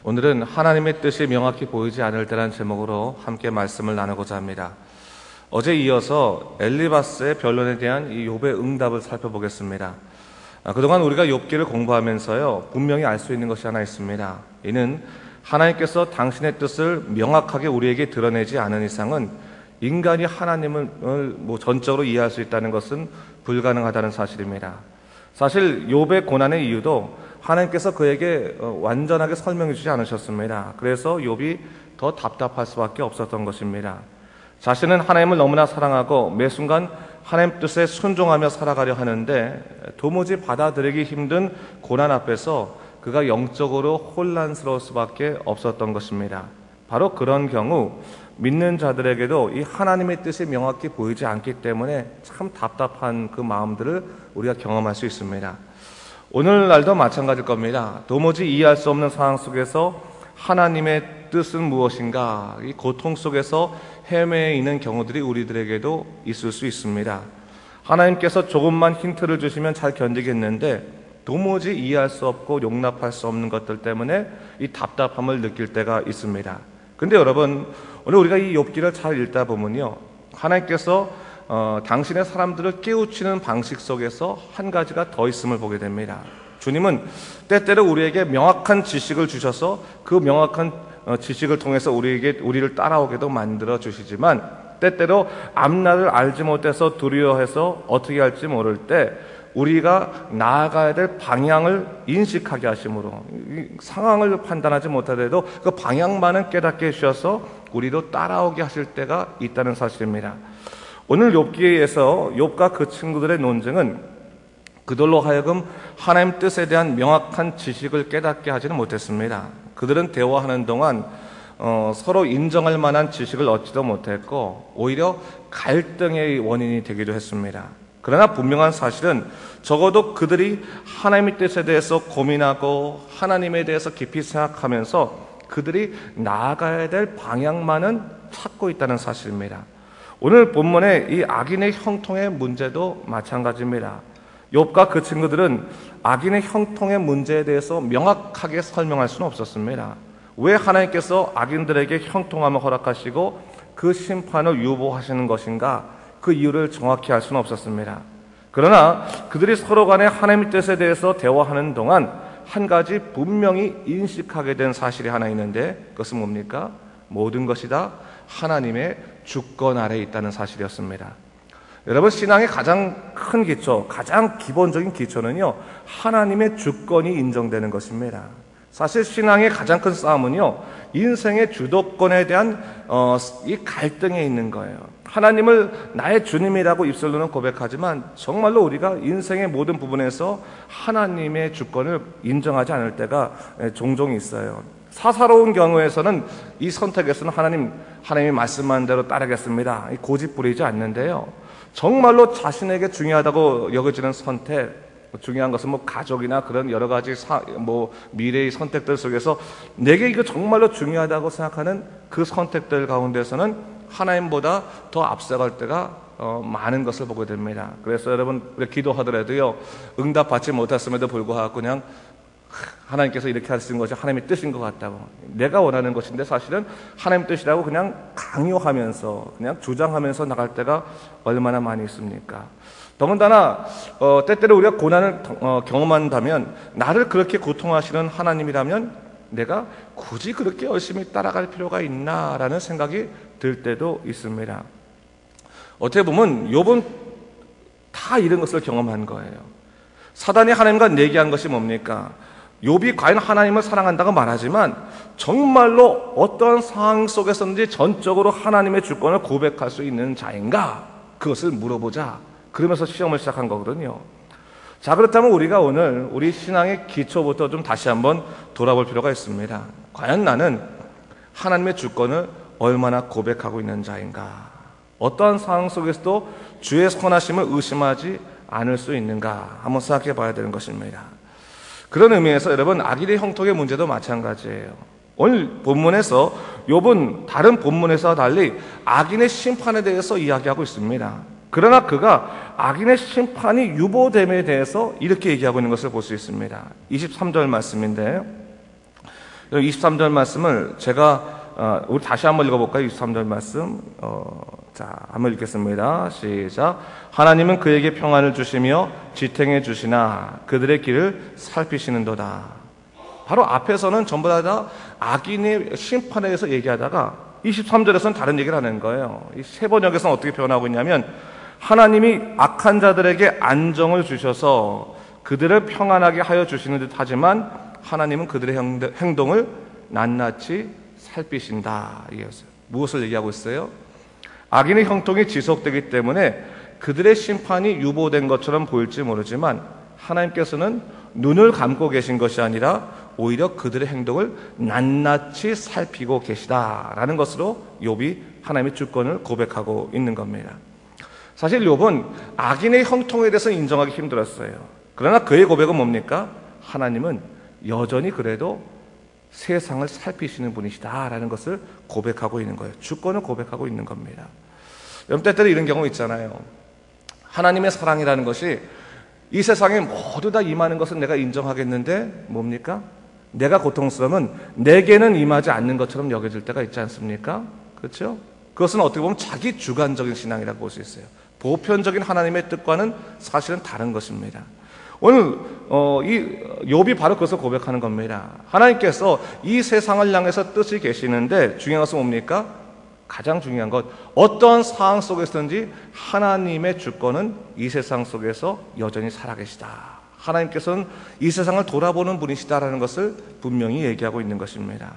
오늘은 하나님의 뜻이 명확히 보이지 않을 때라는 제목으로 함께 말씀을 나누고자 합니다. 어제 이어서 엘리바스의 변론에 대한 이 욥의 응답을 살펴보겠습니다. 그동안 우리가 욥기를 공부하면서요, 분명히 알 수 있는 것이 하나 있습니다. 이는 하나님께서 당신의 뜻을 명확하게 우리에게 드러내지 않은 이상은 인간이 하나님을 전적으로 이해할 수 있다는 것은 불가능하다는 사실입니다. 사실 욥의 고난의 이유도 하나님께서 그에게 완전하게 설명해 주지 않으셨습니다. 그래서 욥이 더 답답할 수밖에 없었던 것입니다. 자신은 하나님을 너무나 사랑하고 매 순간 하나님 뜻에 순종하며 살아가려 하는데 도무지 받아들이기 힘든 고난 앞에서 그가 영적으로 혼란스러울 수밖에 없었던 것입니다. 바로 그런 경우 믿는 자들에게도 이 하나님의 뜻이 명확히 보이지 않기 때문에 참 답답한 그 마음들을 우리가 경험할 수 있습니다. 오늘날도 마찬가지일 겁니다. 도무지 이해할 수 없는 상황 속에서 하나님의 뜻은 무엇인가, 이 고통 속에서 헤매 있는 경우들이 우리들에게도 있을 수 있습니다. 하나님께서 조금만 힌트를 주시면 잘 견디겠는데 도무지 이해할 수 없고 용납할 수 없는 것들 때문에 이 답답함을 느낄 때가 있습니다. 근데 여러분, 오늘 우리가 이 욥기를 잘 읽다 보면요, 하나님께서 당신의 사람들을 깨우치는 방식 속에서 한 가지가 더 있음을 보게 됩니다. 주님은 때때로 우리에게 명확한 지식을 주셔서 그 명확한 지식을 통해서 우리를 따라오게도 만들어 주시지만 때때로 앞날을 알지 못해서 두려워해서 어떻게 할지 모를 때 우리가 나아가야 될 방향을 인식하게 하심으로 상황을 판단하지 못하더라도 그 방향만은 깨닫게 해주셔서 우리도 따라오게 하실 때가 있다는 사실입니다. 오늘 욥기에서 욥과 그 친구들의 논쟁은 그들로 하여금 하나님 뜻에 대한 명확한 지식을 깨닫게 하지는 못했습니다. 그들은 대화하는 동안 서로 인정할 만한 지식을 얻지도 못했고 오히려 갈등의 원인이 되기도 했습니다. 그러나 분명한 사실은 적어도 그들이 하나님의 뜻에 대해서 고민하고 하나님에 대해서 깊이 생각하면서 그들이 나아가야 될 방향만은 찾고 있다는 사실입니다. 오늘 본문의 이 악인의 형통의 문제도 마찬가지입니다. 욥과 그 친구들은 악인의 형통의 문제에 대해서 명확하게 설명할 수는 없었습니다. 왜 하나님께서 악인들에게 형통함을 허락하시고 그 심판을 유보하시는 것인가, 그 이유를 정확히 알 수는 없었습니다. 그러나 그들이 서로 간에 하나님의 뜻에 대해서 대화하는 동안 한 가지 분명히 인식하게 된 사실이 하나 있는데 그것은 뭡니까? 모든 것이 다 하나님의 주권 아래에 있다는 사실이었습니다. 여러분, 신앙의 가장 큰 기초, 가장 기본적인 기초는요, 하나님의 주권이 인정되는 것입니다. 사실 신앙의 가장 큰 싸움은요, 인생의 주도권에 대한 이 갈등에 있는 거예요. 하나님을 나의 주님이라고 입술로는 고백하지만 정말로 우리가 인생의 모든 부분에서 하나님의 주권을 인정하지 않을 때가 종종 있어요. 사사로운 경우에서는 이 선택에서는 하나님이 말씀한 대로 따르겠습니다, 고집 부리지 않는데요, 정말로 자신에게 중요하다고 여겨지는 선택, 중요한 것은 가족이나 그런 여러 가지 미래의 선택들 속에서 내게 이거 정말로 중요하다고 생각하는 그 선택들 가운데서는 하나님보다 더 앞서갈 때가 많은 것을 보게 됩니다. 그래서 여러분, 우리 기도하더라도요, 응답받지 못했음에도 불구하고 그냥 하나님께서 이렇게 하시는 것이 하나님의 뜻인 것 같다고, 내가 원하는 것인데 사실은 하나님 뜻이라고 그냥 강요하면서 그냥 주장하면서 나갈 때가 얼마나 많이 있습니까? 더군다나 때때로 우리가 고난을 경험한다면 나를 그렇게 고통하시는 하나님이라면 내가 굳이 그렇게 열심히 따라갈 필요가 있나라는 생각이 들 때도 있습니다. 어떻게 보면 욥은 다 이런 것을 경험한 거예요. 사단이 하나님과 내기한 것이 뭡니까? 욥이 과연 하나님을 사랑한다고 말하지만 정말로 어떠한 상황 속에서든지 전적으로 하나님의 주권을 고백할 수 있는 자인가? 그것을 물어보자. 그러면서 시험을 시작한 거거든요. 자, 그렇다면 우리가 오늘 우리 신앙의 기초부터 좀 다시 한번 돌아볼 필요가 있습니다. 과연 나는 하나님의 주권을 얼마나 고백하고 있는 자인가? 어떠한 상황 속에서도 주의 선하심을 의심하지 않을 수 있는가? 한번 생각해 봐야 되는 것입니다. 그런 의미에서 여러분, 악인의 형통의 문제도 마찬가지예요. 오늘 본문에서 욥은 다른 본문에서와 달리 악인의 심판에 대해서 이야기하고 있습니다. 그러나 그가 악인의 심판이 유보됨에 대해서 이렇게 얘기하고 있는 것을 볼 수 있습니다. 23절 말씀인데, 23절 말씀을 제가 우리 다시 한번 읽어볼까요? 23절 말씀. 자, 한번 읽겠습니다. 시작. 하나님은 그에게 평안을 주시며 지탱해 주시나 그들의 길을 살피시는도다. 바로 앞에서는 전부 다 악인의 심판에 대해서 얘기하다가 23절에서는 다른 얘기를 하는 거예요. 이 세 번역에서는 어떻게 표현하고 있냐면 하나님이 악한 자들에게 안정을 주셔서 그들을 평안하게 하여 주시는 듯 하지만 하나님은 그들의 행동을 낱낱이 살피신다. 이거였어요. 무엇을 얘기하고 있어요? 악인의 형통이 지속되기 때문에 그들의 심판이 유보된 것처럼 보일지 모르지만 하나님께서는 눈을 감고 계신 것이 아니라 오히려 그들의 행동을 낱낱이 살피고 계시다라는 것으로 욥이 하나님의 주권을 고백하고 있는 겁니다. 사실 욥은 악인의 형통에 대해서 인정하기 힘들었어요. 그러나 그의 고백은 뭡니까? 하나님은 여전히 그래도 세상을 살피시는 분이시다라는 것을 고백하고 있는 거예요. 주권을 고백하고 있는 겁니다. 여러분 때때로 이런 경우 있잖아요. 하나님의 사랑이라는 것이 이 세상에 모두 다 임하는 것은 내가 인정하겠는데 뭡니까? 내가 고통스러우면 내게는 임하지 않는 것처럼 여겨질 때가 있지 않습니까? 그렇죠? 그것은 어떻게 보면 자기 주관적인 신앙이라고 볼 수 있어요. 보편적인 하나님의 뜻과는 사실은 다른 것입니다. 오늘 이 욥이 바로 그것을 고백하는 겁니다. 하나님께서 이 세상을 향해서 뜻이 계시는데 중요한 것은 뭡니까? 가장 중요한 것, 어떤 상황 속에서든지 하나님의 주권은 이 세상 속에서 여전히 살아계시다. 하나님께서는 이 세상을 돌아보는 분이시다라는 것을 분명히 얘기하고 있는 것입니다.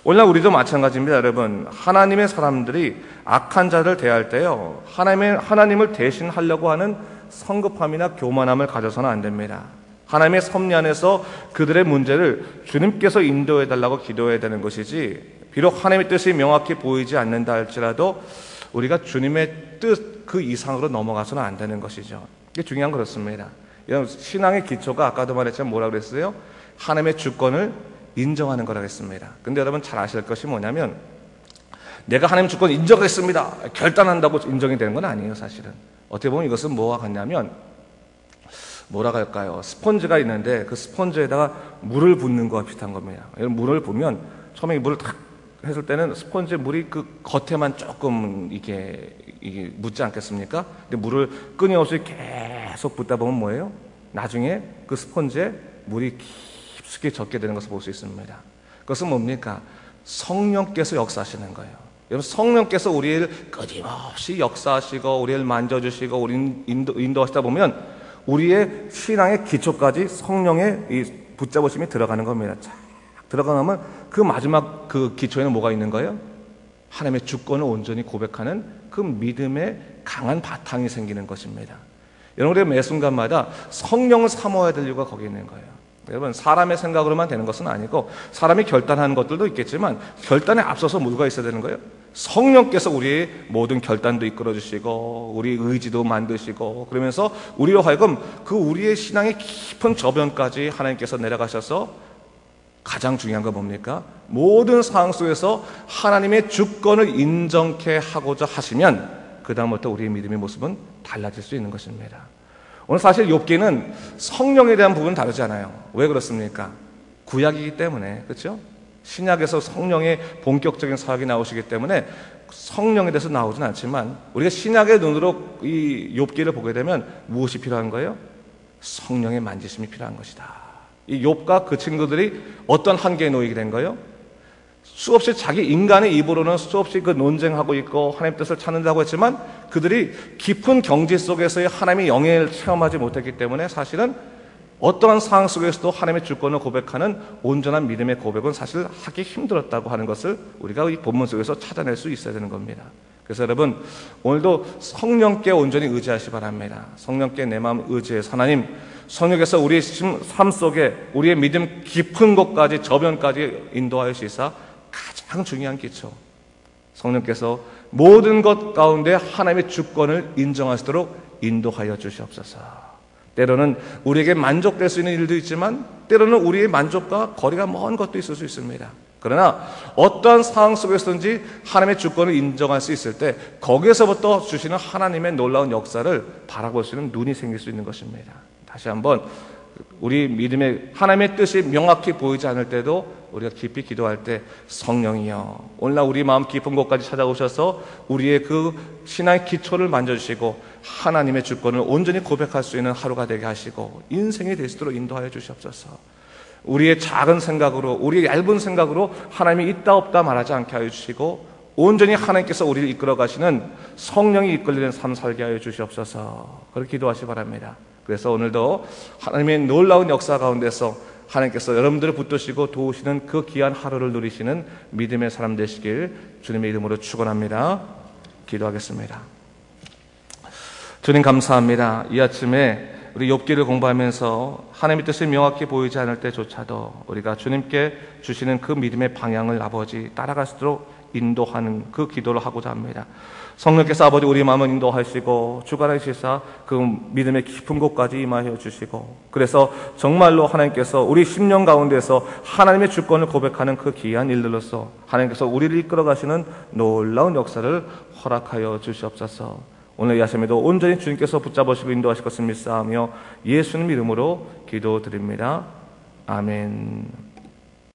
오늘날 우리도 마찬가지입니다. 여러분, 하나님의 사람들이 악한 자를 대할 때요, 하나님을 대신하려고 하는 성급함이나 교만함을 가져서는 안 됩니다. 하나님의 섭리 안에서 그들의 문제를 주님께서 인도해달라고 기도해야 되는 것이지, 비록 하나님의 뜻이 명확히 보이지 않는다 할지라도 우리가 주님의 뜻 그 이상으로 넘어가서는 안 되는 것이죠. 이게 중요한 그렇습니다. 신앙의 기초가 아까도 말했지만 뭐라고 그랬어요? 하나님의 주권을 인정하는 거라고 했습니다. 근데 여러분 잘 아실 것이 뭐냐면 내가 하나님 주권 인정했습니다, 결단한다고 인정이 되는 건 아니에요. 사실은 어떻게 보면 이것은 뭐와 같냐면 뭐라고 할까요? 스펀지가 있는데 그 스펀지에다가 물을 붓는 거와 비슷한 겁니다. 물을 부으면 처음에 물을 탁 했을 때는 스펀지에 물이 그 겉에만 조금 이게 묻지 않겠습니까? 근데 물을 끊임없이 계속 붓다 보면 뭐예요? 나중에 그 스펀지에 물이 깊숙이 젖게 되는 것을 볼 수 있습니다. 그것은 뭡니까? 성령께서 역사하시는 거예요. 여러분, 성령께서 우리를 끊임없이 역사하시고 우리를 만져주시고 우리를 인도하시다 보면 우리의 신앙의 기초까지 성령의 이 붙잡으심이 들어가는 겁니다. 쫙 들어가면 그 마지막 그 기초에는 뭐가 있는 거예요? 하나님의 주권을 온전히 고백하는 그 믿음의 강한 바탕이 생기는 것입니다. 여러분, 우리가 매 순간마다 성령을 사모해야 될 이유가 거기 있는 거예요. 여러분, 사람의 생각으로만 되는 것은 아니고 사람이 결단하는 것들도 있겠지만 결단에 앞서서 뭐가 있어야 되는 거예요? 성령께서 우리의 모든 결단도 이끌어주시고 우리 의지도 만드시고 그러면서 우리로 하여금 그 우리의 신앙의 깊은 저변까지 하나님께서 내려가셔서 가장 중요한 건 뭡니까? 모든 상황 속에서 하나님의 주권을 인정케 하고자 하시면 그 다음부터 우리의 믿음의 모습은 달라질 수 있는 것입니다. 오늘 사실 욥기는 성령에 대한 부분은 다르지 않아요. 왜 그렇습니까? 구약이기 때문에, 그렇죠? 신약에서 성령의 본격적인 사역이 나오시기 때문에 성령에 대해서 나오진 않지만 우리가 신약의 눈으로 이 욥기를 보게 되면 무엇이 필요한 거예요? 성령의 만지심이 필요한 것이다. 이 욥과 그 친구들이 어떤 한계에 놓이게 된 거예요? 수없이 자기 인간의 입으로는 수없이 그 논쟁하고 있고 하나님 뜻을 찾는다고 했지만 그들이 깊은 경지 속에서의 하나님의 영예를 체험하지 못했기 때문에 사실은 어떠한 상황 속에서도 하나님의 주권을 고백하는 온전한 믿음의 고백은 사실 하기 힘들었다고 하는 것을 우리가 이 본문 속에서 찾아낼 수 있어야 되는 겁니다. 그래서 여러분, 오늘도 성령께 온전히 의지하시 바랍니다. 성령께 내 마음 의지해서 하나님, 성령께서 우리의 삶 속에 우리의 믿음 깊은 곳까지 저변까지 인도하여 주시사 가장 중요한 기초, 성령께서 모든 것 가운데 하나님의 주권을 인정하시도록 인도하여 주시옵소서. 때로는 우리에게 만족될 수 있는 일도 있지만 때로는 우리의 만족과 거리가 먼 것도 있을 수 있습니다. 그러나 어떠한 상황 속에서든지 하나님의 주권을 인정할 수 있을 때 거기에서부터 주시는 하나님의 놀라운 역사를 바라볼 수 있는 눈이 생길 수 있는 것입니다. 다시 한번 우리 믿음의 하나님의 뜻이 명확히 보이지 않을 때도 우리가 깊이 기도할 때 성령이여 오늘날 우리 마음 깊은 곳까지 찾아오셔서 우리의 그 신앙의 기초를 만져주시고 하나님의 주권을 온전히 고백할 수 있는 하루가 되게 하시고 인생이 될 수 있도록 인도하여 주시옵소서. 우리의 작은 생각으로 우리의 얇은 생각으로 하나님이 있다 없다 말하지 않게 하여 주시고 온전히 하나님께서 우리를 이끌어 가시는 성령이 이끌리는 삶 살게 하여 주시옵소서. 그렇게 기도하시 바랍니다. 그래서 오늘도 하나님의 놀라운 역사 가운데서 하나님께서 여러분들을 붙드시고 도우시는 그 귀한 하루를 누리시는 믿음의 사람 되시길 주님의 이름으로 축원합니다. 기도하겠습니다. 주님 감사합니다. 이 아침에 우리 욥기를 공부하면서 하나님의 뜻이 명확히 보이지 않을 때조차도 우리가 주님께 주시는 그 믿음의 방향을 아버지 따라갈 수 있도록 인도하는 그 기도를 하고자 합니다. 성령께서 아버지 우리 마음을 인도하시고 주관하시사 그 믿음의 깊은 곳까지 임하여 주시고 그래서 정말로 하나님께서 우리 심령 가운데서 하나님의 주권을 고백하는 그 귀한 일들로서 하나님께서 우리를 이끌어 가시는 놀라운 역사를 허락하여 주시옵소서. 오늘 이 아침에도 온전히 주님께서 붙잡으시고 인도하실 것을 믿사하며 예수님 이름으로 기도드립니다. 아멘.